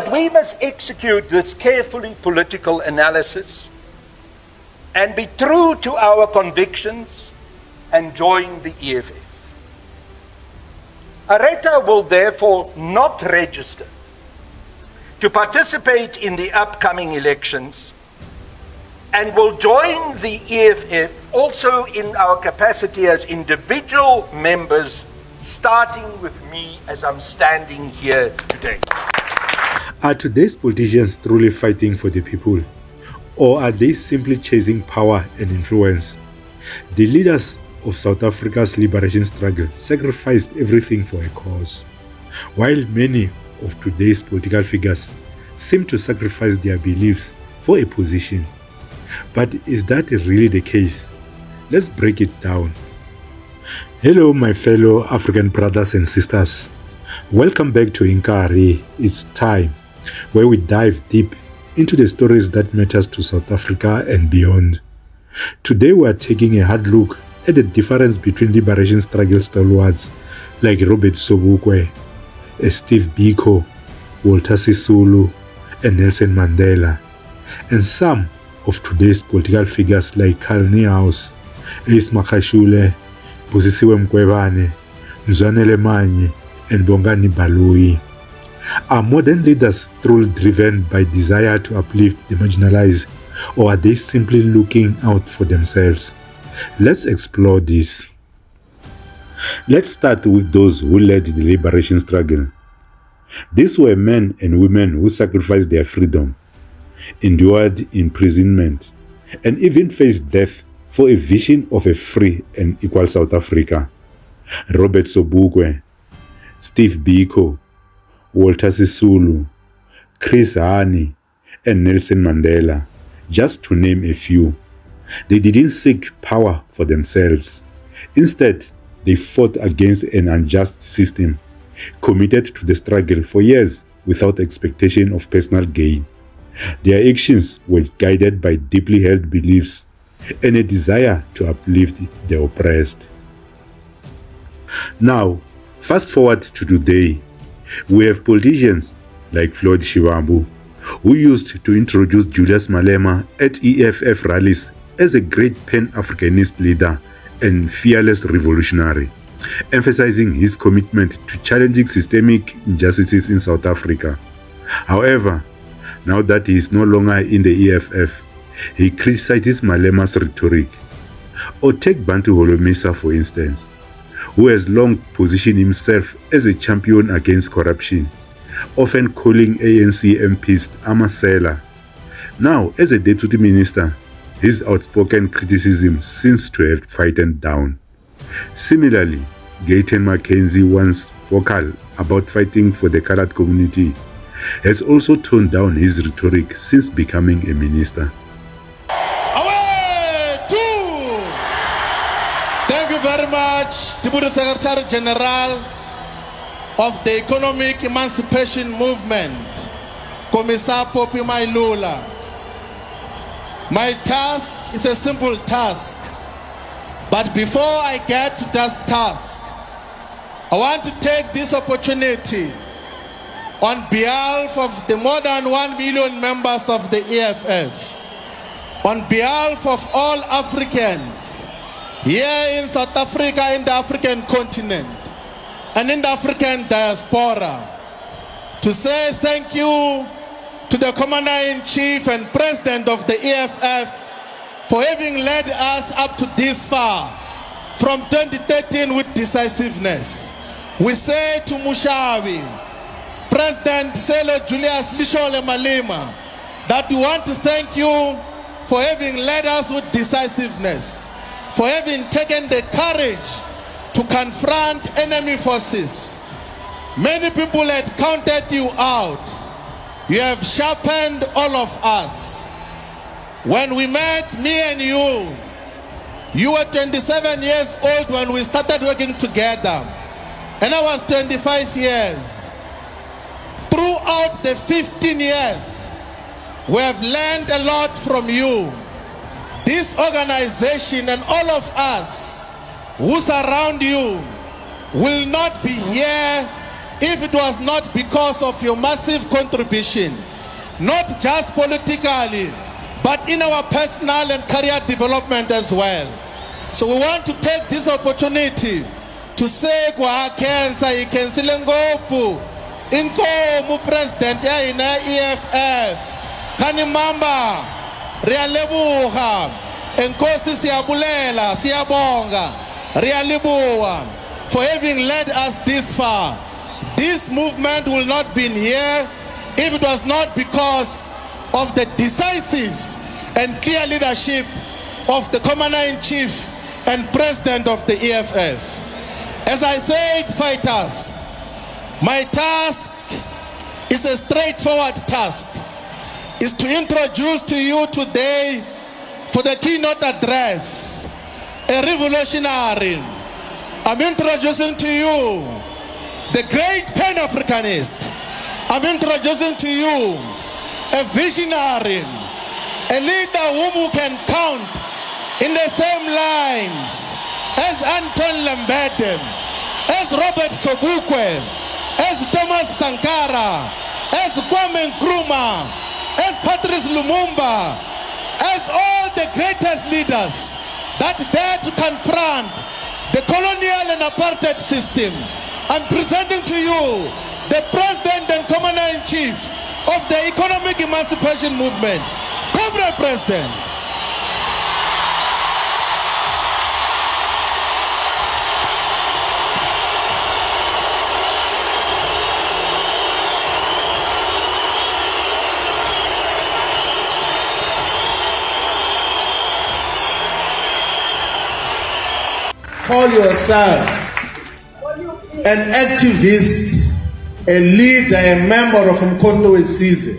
We must execute this carefully political analysis and be true to our convictions and join the EFF. Areta will therefore not register to participate in the upcoming elections and will join the EFF also in our capacity as individual members, starting with me as I'm standing here today. Are today's politicians truly fighting for the people, or are they simply chasing power and influence? The leaders of South Africa's liberation struggle sacrificed everything for a cause, while many of today's political figures seem to sacrifice their beliefs for a position. But is that really the case? Let's break it down. Hello my fellow African brothers and sisters. Welcome back to Inkari. It's time where we dive deep into the stories that matters to South Africa and beyond. Today we are taking a hard look at the difference between liberation struggle stalwarts like Robert Sobukwe, Steve Biko, Walter Sisulu, and Nelson Mandela, and some of today's political figures like Karl Niehaus, Ace Makashule, Busisiwe Mqwebane, Mzwanele Manye, and Bongani Baloyi. Are modern leaders truly driven by desire to uplift the marginalized, or are they simply looking out for themselves? Let's explore this. Let's start with those who led the liberation struggle. These were men and women who sacrificed their freedom, endured imprisonment, and even faced death for a vision of a free and equal South Africa. Robert Sobukwe, Steve Biko, Walter Sisulu, Chris Hani, and Nelson Mandela, just to name a few. They didn't seek power for themselves. Instead, they fought against an unjust system, committed to the struggle for years without expectation of personal gain. Their actions were guided by deeply held beliefs and a desire to uplift the oppressed. Now, fast forward to today. We have politicians like Floyd Shivambu, who used to introduce Julius Malema at EFF rallies as a great Pan-Africanist leader and fearless revolutionary, emphasizing his commitment to challenging systemic injustices in South Africa. However, now that he is no longer in the EFF, he criticizes Malema's rhetoric. Or take Bantu Holomisa, for instance, who has long positioned himself as a champion against corruption, often calling ANC MPs Amasela. Now, as a deputy minister, his outspoken criticism seems to have quietened down. Similarly, Gayton McKenzie, once vocal about fighting for the colored community, has also toned down his rhetoric since becoming a minister. Thank you very much, Deputy Secretary General of the Economic Emancipation Movement, Commissar Poppy Mailula. My task is a simple task, but before I get to that task, I want to take this opportunity on behalf of the more than 1 million members of the EFF, on behalf of all Africans here in South Africa, in the African continent, and in the African diaspora, to say thank you to the Commander-in-Chief and President of the EFF for having led us up to this far from 2013 with decisiveness. We say to Mushawi, President Selo Julius Lishole Malema, that we want to thank you for having led us with decisiveness, for having taken the courage to confront enemy forces. Many people had counted you out. You have sharpened all of us. When we met, me and you were 27 years old when we started working together, and I was 25 years. Throughout the 15 years, we have learned a lot from you. This organization and all of us who surround you will not be here if it was not because of your massive contribution, not just politically, but in our personal and career development as well. So we want to take this opportunity to say kwa kensa ikensile ngopu inkomu president ya ina EFF kani mamba rialebuha enkosi siyabulela siyabonga rialibuwa for having led us this far. This movement will not be here if it was not because of the decisive and clear leadership of the Commander-in-Chief and President of the EFF. As I said, fighters, my task is a straightforward task. Is to introduce to you today, for the keynote address, a revolutionary. I'm introducing to you the great Pan-Africanist. I'm introducing to you a visionary, a leader whom you can count in the same lines as Anton Lembede, as Robert Sobukwe, as Thomas Sankara, as Kwame Nkrumah, as Patrice Lumumba, as all the greatest leaders that dare to confront the colonial and apartheid system. I'm presenting to you the President and Commander-in-Chief of the Economic Emancipation Movement, Comrade President. Call yourself an activist, a leader, a member of Umkhonto weSizwe,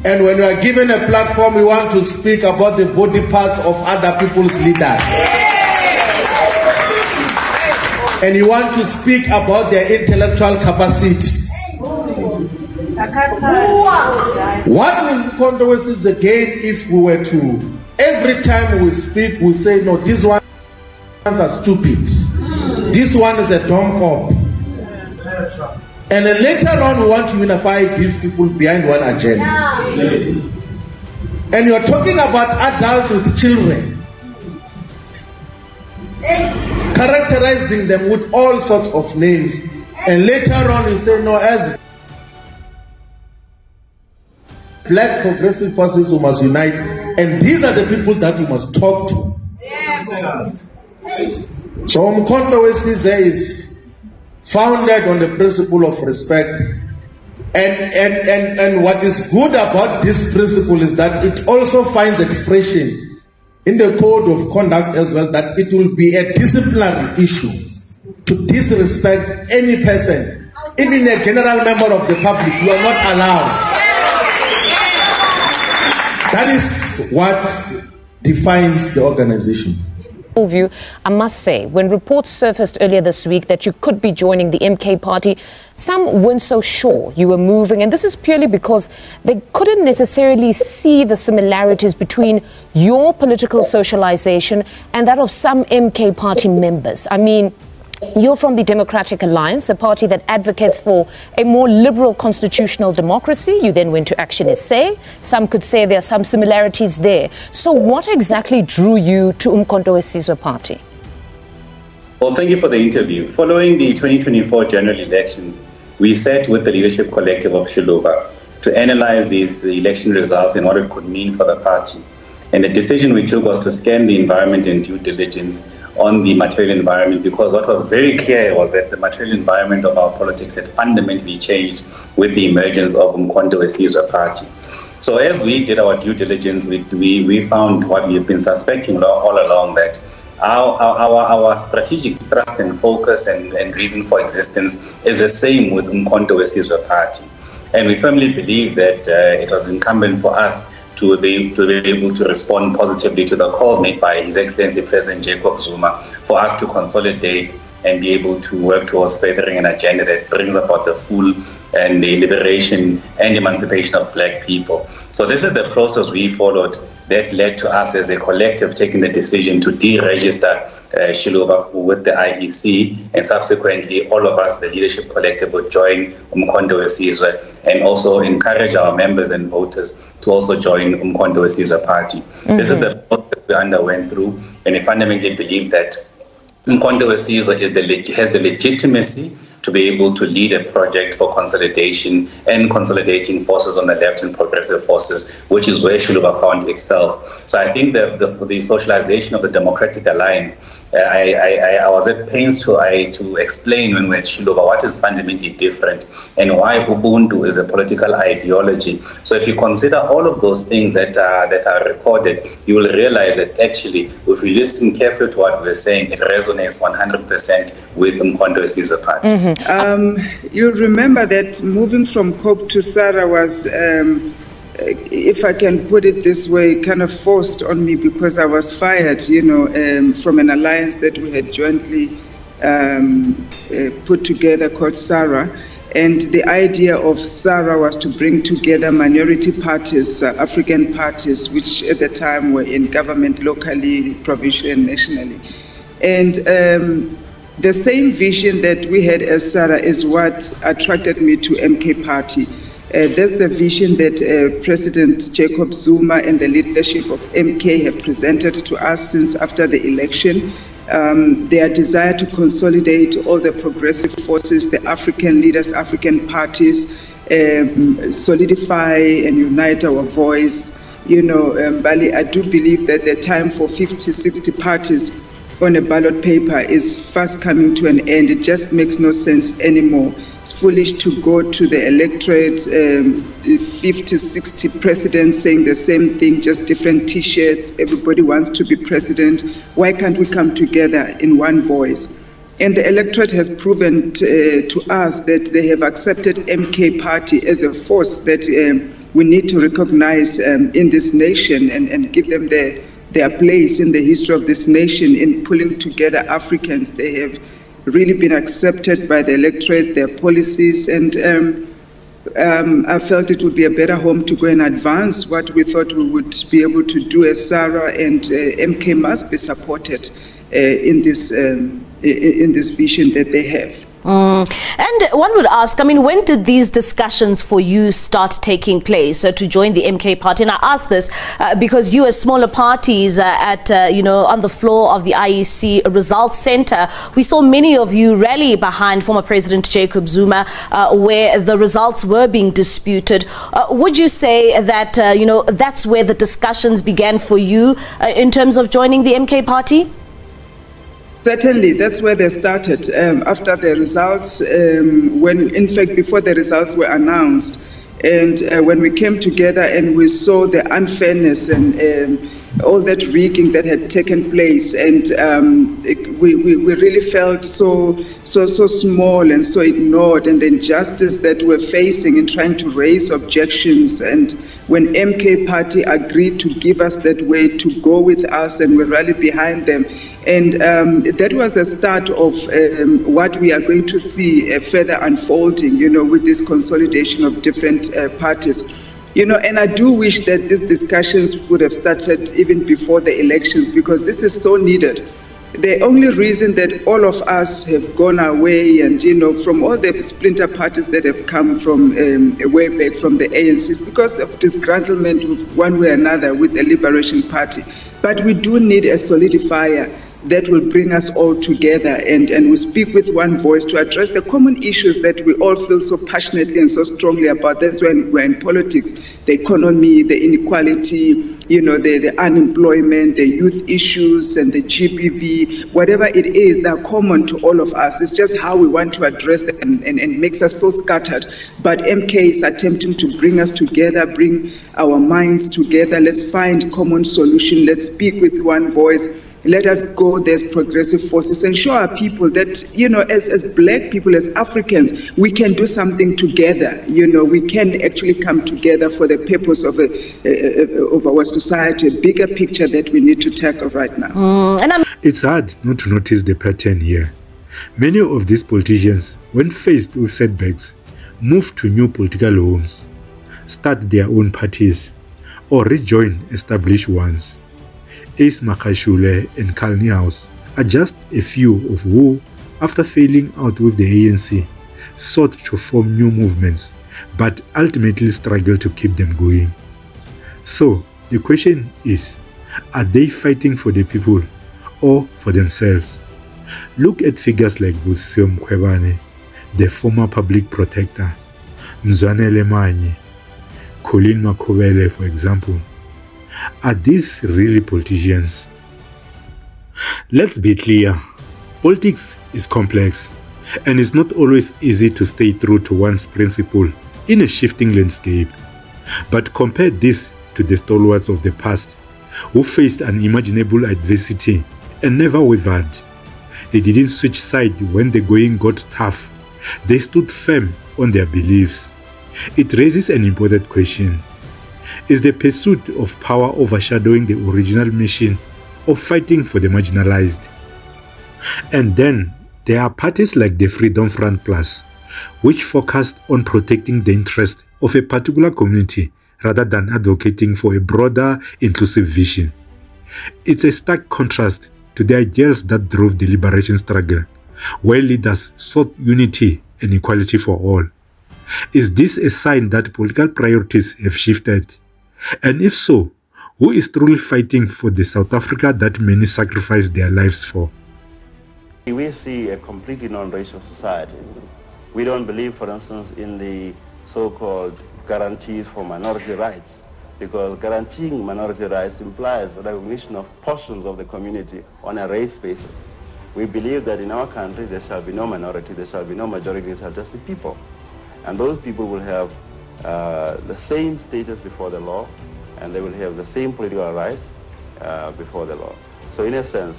and when you are given a platform, you want to speak about the body parts of other people's leaders, and you want to speak about their intellectual capacity. What will Umkhonto weSizwe gain if we were to, every time we speak, we say, no, these ones are stupid. This one is a dumb cop. And then later on we want to unify these people behind one agenda. And you're talking about adults with children, characterizing them with all sorts of names. And later on you say, no, as black progressive forces who must unite. And these are the people that you must talk to. So Umkhonto weSizwe is founded on the principle of respect, and what is good about this principle is that it also finds expression in the code of conduct as well, that it will be a disciplinary issue to disrespect any person, even a general member of the public. You are not allowed. That is what defines the organization. View, I must say, when reports surfaced earlier this week that you could be joining the MK party, some weren't so sure you were moving, and this is purely because they couldn't necessarily see the similarities between your political socialization and that of some MK party members. I mean, you're from the Democratic Alliance, a party that advocates for a more liberal constitutional democracy. You then went to Action SA. Some could say there are some similarities there. So what exactly drew you to Umkhonto weSizwe party? Well, thank you for the interview. Following the 2024 general elections, we sat with the leadership collective of Shilova to analyze these election results and what it could mean for the party. And the decision we took was to scan the environment and due diligence on the material environment, because what was very clear was that the material environment of our politics had fundamentally changed with the emergence of Umkhonto weSizwe party. So as we did our due diligence, we found what we've been suspecting all along, that our strategic thrust and focus and reason for existence is the same with Umkhonto weSizwe party. And we firmly believe that it was incumbent for us to be able to respond positively to the calls made by His Excellency President Jacob Zuma for us to consolidate and be able to work towards furthering an agenda that brings about the full and the liberation and emancipation of black people. So this is the process we followed that led to us as a collective taking the decision to deregister Shivambu with the IEC, and subsequently all of us, the leadership collective, would join Umkhonto weSizwe and also encourage our members and voters to also join Umkhonto weSizwe party. This is the process we underwent through, and we fundamentally believe that Umkhonto weSizwe has the legitimacy to be able to lead a project for consolidation and consolidating forces on the left and progressive forces, which is where Shivambu found itself. So I think for the socialization of the Democratic Alliance, I was at pains to explain when we're at Shivambu what is fundamentally different and why Ubuntu is a political ideology. So if you consider all of those things that are recorded, you will realize that actually, if you listen carefully to what we're saying, it resonates 100% with Umkhonto weSizwe party. You remember that moving from COPE to SARA was, if I can put it this way, kind of forced on me because I was fired, from an alliance that we had jointly put together called SARA. And the idea of SARA was to bring together minority parties, African parties, which at the time were in government locally, provincially, and nationally. And the same vision that we had as SARA is what attracted me to MK Party. That's the vision that President Jacob Zuma and the leadership of MK have presented to us since after the election. Their desire to consolidate all the progressive forces, the African leaders, African parties, solidify and unite our voice. Bali, I do believe that the time for 50, 60 parties on a ballot paper is fast coming to an end. It just makes no sense anymore. It's foolish to go to the electorate, 50, 60 presidents saying the same thing, just different T-shirts. Everybody wants to be president. Why can't we come together in one voice? And the electorate has proven to us that they have accepted MK Party as a force that we need to recognize in this nation and give them their place in the history of this nation in pulling together Africans. They have really been accepted by the electorate, their policies, and I felt it would be a better home to go and advance what we thought we would be able to do as SARA, and MK must be supported in this vision that they have. And one would ask, when did these discussions for you start taking place to join the MK Party? And I ask this because you, as smaller parties on the floor of the IEC Results Center, we saw many of you rally behind former President Jacob Zuma where the results were being disputed. Would you say that, that's where the discussions began for you in terms of joining the MK Party? Certainly, that's where they started. After the results, in fact, before the results were announced, and when we came together and we saw the unfairness and all that rigging that had taken place, and we really felt so small and so ignored, and the injustice that we're facing in trying to raise objections. And when MK Party agreed to give us that way to go with us, and we rallied behind them. And that was the start of what we are going to see further unfolding, with this consolidation of different parties. And I do wish that these discussions would have started even before the elections, because this is so needed. The only reason that all of us have gone away and, from all the splinter parties that have come from way back from the ANC is because of disgruntlement one way or another with the Liberation Party. But we do need a solidifier that will bring us all together, and we speak with one voice to address the common issues that we all feel so passionately and so strongly about. That's when we're in politics: the economy, the inequality, the unemployment, the youth issues, and the GBV, whatever it is, they're common to all of us. It's just how we want to address them, and it makes us so scattered. But MK is attempting to bring us together, bring our minds together. Let's find common solution. Let's speak with one voice. Let us go, there's progressive forces, and show our people that, as black people, as Africans, we can do something together. We can actually come together for the purpose of our society, a bigger picture that we need to tackle right now. It's hard not to notice the pattern here. Many of these politicians, when faced with setbacks, move to new political homes, start their own parties, or rejoin established ones. Ace Makashule and Karl Niehaus are just a few of who, after failing out with the ANC, sought to form new movements, but ultimately struggled to keep them going. So, the question is, are they fighting for the people or for themselves? Look at figures like Busiswe Mkhwebane, the former public protector, Mzwanele Manye, Colleen Makhubele, for example. Are these really politicians? Let's be clear, politics is complex, and it's not always easy to stay true to one's principle in a shifting landscape. But compare this to the stalwarts of the past, who faced unimaginable adversity and never wavered. They didn't switch sides when the going got tough. They stood firm on their beliefs. It raises an important question. Is the pursuit of power overshadowing the original mission of fighting for the marginalized? And then there are parties like the Freedom Front Plus, which focused on protecting the interests of a particular community rather than advocating for a broader, inclusive vision. It's a stark contrast to the ideals that drove the liberation struggle, where leaders sought unity and equality for all. Is this a sign that political priorities have shifted? And if so, who is truly fighting for the South Africa that many sacrificed their lives for? We see a completely non-racial society. We don't believe, for instance, in the so-called guarantees for minority rights, because guaranteeing minority rights implies the recognition of portions of the community on a race basis. We believe that in our country there shall be no minority, there shall be no majority, there shall just be people. And those people will have the same status before the law, and they will have the same political rights before the law. So in a sense,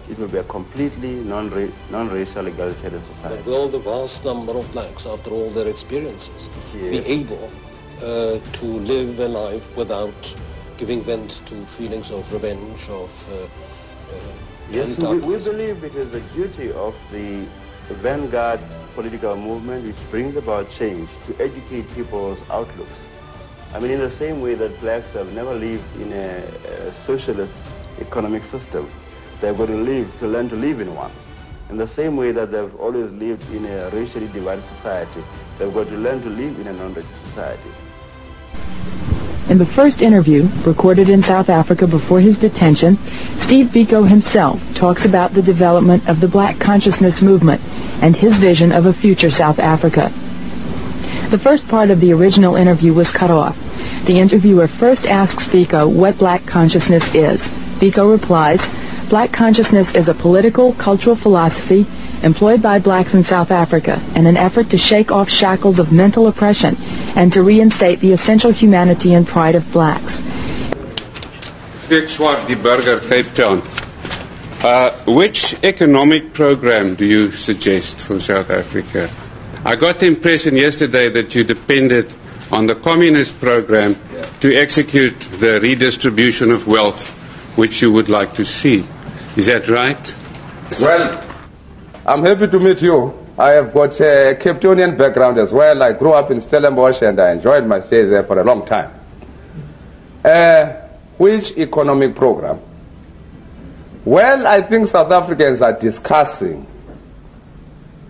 it will be a completely non-racial egalitarian society. But will the vast number of blacks, after all their experiences, be able to live their life without giving vent to feelings of revenge, of yes, we believe it is the duty of the vanguard political movement which brings about change to educate people's outlooks. I mean, in the same way that blacks have never lived in a socialist economic system, they've got to learn to live in one. In the same way that they've always lived in a racially divided society, they've got to learn to live in a non-racial society. In the first interview, recorded in South Africa before his detention, Steve Biko himself talks about the development of the Black consciousness movement and his vision of a future South Africa. The first part of the original interview was cut off. The interviewer first asks Biko what Black consciousness is. Biko replies, Black consciousness is a political, cultural philosophy employed by blacks in South Africa in an effort to shake off shackles of mental oppression and to reinstate the essential humanity and pride of blacks. Greg Swart, die Burger, Cape Town. Which economic program do you suggest for South Africa? I got the impression yesterday that you depended on the communist program to execute the redistribution of wealth which you would like to see. Is that right? Well, I'm happy to meet you. I have got a Cape Townian background as well. I grew up in Stellenbosch and I enjoyed my stay there for a long time. Which economic program? Well, I think South Africans are discussing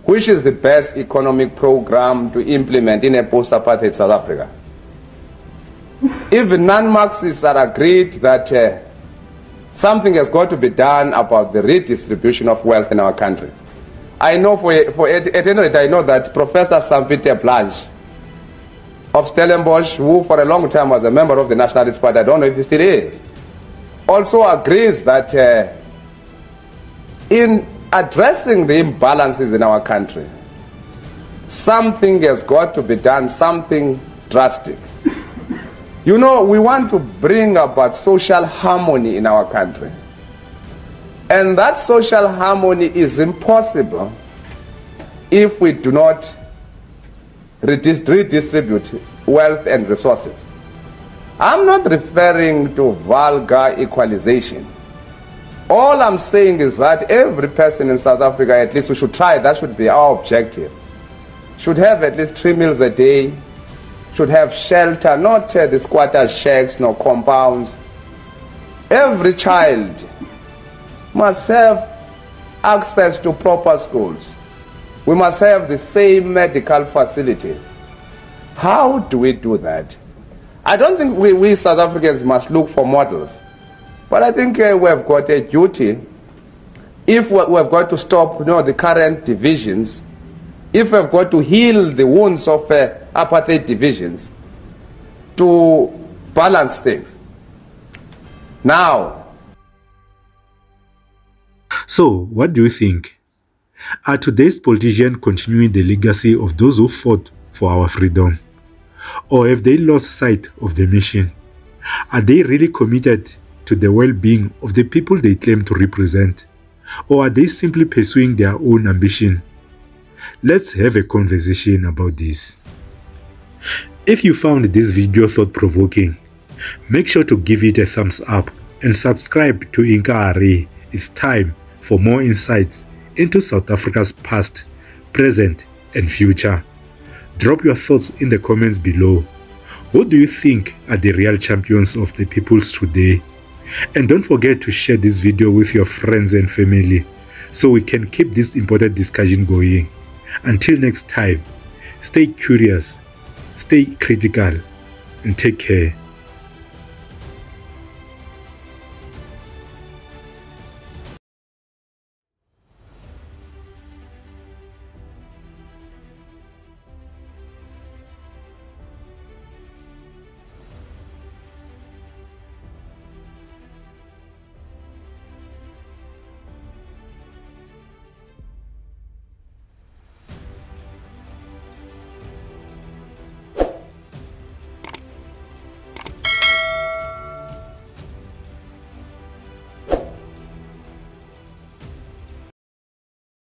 which is the best economic program to implement in a post-apartheid South Africa. Even non-Marxists are agreed that something has got to be done about the redistribution of wealth in our country. I know at any rate, I know that Professor Sampieter Blanche of Stellenbosch, who for a long time was a member of the Nationalist Party, I don't know if he still is, also agrees that in addressing the imbalances in our country, something has got to be done, something drastic. You know, we want to bring about social harmony in our country. And that social harmony is impossible if we do not redistribute wealth and resources. I'm not referring to vulgar equalization. All I'm saying is that every person in South Africa, at least we should try, that should be our objective, should have at least 3 meals a day, should have shelter, not the squatters' shacks, nor compounds. Every child must have access to proper schools. We must have the same medical facilities. How do we do that? I don't think we South Africans must look for models, but I think we have got a duty. If we have got to stop the current divisions, if we have got to heal the wounds of apartheid divisions, to balance things. Now. So, what do you think? Are today's politicians continuing the legacy of those who fought for our freedom? Or have they lost sight of the mission? Are they really committed to the well-being of the people they claim to represent? Or are they simply pursuing their own ambition? Let's have a conversation about this. If you found this video thought-provoking, make sure to give it a thumbs up and subscribe to Inka Array. It's time for more insights into South Africa's past, present and future. Drop your thoughts in the comments below. Who do you think are the real champions of the peoples today? And don't forget to share this video with your friends and family so we can keep this important discussion going. Until next time, stay curious, stay critical, and take care.